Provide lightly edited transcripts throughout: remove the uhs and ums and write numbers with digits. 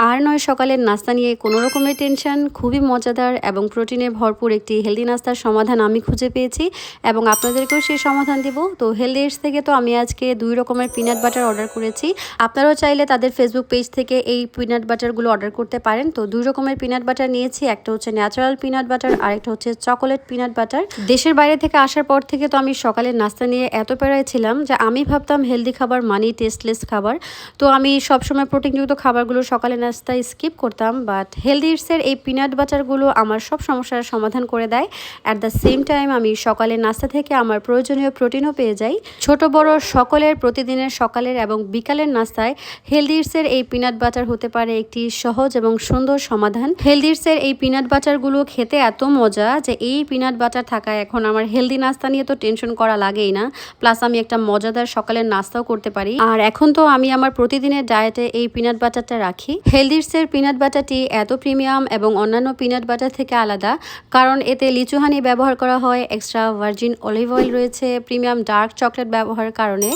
আর নয় সকালের নাস্তা নিয়ে কোনো রকমের টেনশন, খুবই মজাদার এবং প্রোটিনে ভরপুর একটি হেলদি নাস্তার সমাধান আমি খুঁজে পেয়েছি এবং আপনাদেরকেও সেই সমাধান দেব। তো হেলদি এডস থেকে তো আমি আজকে 2 রকমের পিনাট বাটার অর্ডার করেছি। আপনারাও চাইলে তাদের ফেসবুক পেজ থেকে এই পিনাট বাটারগুলো অর্ডার করতে পারেন। তো 2 রকমের পিনাট বাটার নিয়েছি, একটা হচ্ছে ন্যাচারাল পিনাট বাটার আর একটা হচ্ছে চকোলেট পিনাট বাটার। দেশের বাইরে থেকে আসার পর থেকে তো আমি সকালের নাস্তা নিয়ে এত প্যারায় ছিলাম যে আমি ভাবতাম হেলদি খাবার মানেই টেস্টলেস খাবার। তো আমি সবসময় প্রোটিনযুক্ত খাবারগুলো সকালে নাস্তায় স্কিপ করতাম, বাট হেলদি ইটসের এই পিনাট বাটারগুলো আমার সব সমস্যার সমাধান করে দেয়। অ্যাট দ্য সেম টাইম আমি সকালে নাস্তা থেকে আমার প্রয়োজনীয় প্রোটিনও পেয়ে যাই। ছোট বড় সকলের প্রতিদিনের সকালের এবং বিকালের নাস্তায় হেলদি ইটসের এই পিনাট বাটার হতে পারে একটি সহজ এবং সুন্দর সমাধান। হেলদি ইটসের এই পিনাট বাটারগুলো খেতে এত মজা যে এই পিনাট বাটার থাকায় এখন আমার হেলদি নাস্তা নিয়ে তো টেনশন করা লাগেই না, প্লাস আমি একটা মজাদার সকালের নাস্তাও করতে পারি। আর এখন তো আমি আমার প্রতিদিনের ডায়েটে এই পিনাট বাটারটা রাখি। হেলদি ইটসের পিনাট বাটারটি এত প্রিমিয়াম এবং অন্যান্য পিনাট বাটার থেকে আলাদা কারণ এতে লিচু হানি ব্যবহার করা হয়, এক্সট্রা ভার্জিন অলিভ অয়েল রয়েছে, প্রিমিয়াম ডার্ক চকলেট ব্যবহারের কারণে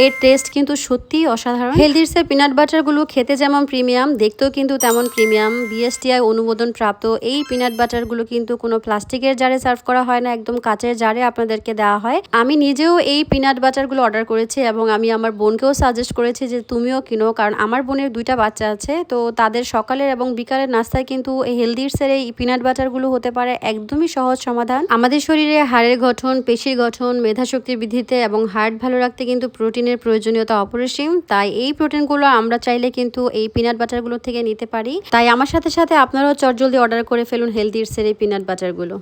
এর টেস্ট কিন্তু সত্যিই অসাধারণ। হেলদি ইটসের পিনাট বাটারগুলো খেতে যেমন প্রিমিয়াম, দেখতেও কিন্তু তেমন প্রিমিয়াম। বিএসটিআই অনুমোদন প্রাপ্ত এই পিনাট বাটারগুলো কিন্তু কোনো প্লাস্টিকের জারে সার্ভ করা হয় না, একদম কাচের জারে আপনাদেরকে দেওয়া হয়। আমি নিজেও এই পিনাট বাটারগুলো অর্ডার করেছি এবং আমি আমার বোনকেও সাজেস্ট করেছি যে তুমিও কিনো, কারণ আমার বোনের 2টা বাচ্চা আছে। তো তাদের সকালের এবং বিকালের নাস্তায় কিন্তু এই হেলদি ইটসের এই পিনাট বাটারগুলো হতে পারে একদমই সহজ সমাধান। আমাদের শরীরে হাড়ের গঠন, পেশির গঠন, মেধাশক্তির বৃদ্ধিতে এবং হার্ট ভালো রাখতে কিন্তু প্রোটিনের প্রয়োজনীয়তা অপরিসীম। তাই এই প্রোটিনগুলো আমরা চাইলে কিন্তু এই পিনাট বাটারগুলো থেকে নিতে পারি। তাই আমার সাথে সাথে আপনারাও চটজলদি অর্ডার করে ফেলুন হেলদি ইটসের এই পিনাট বাটারগুলো।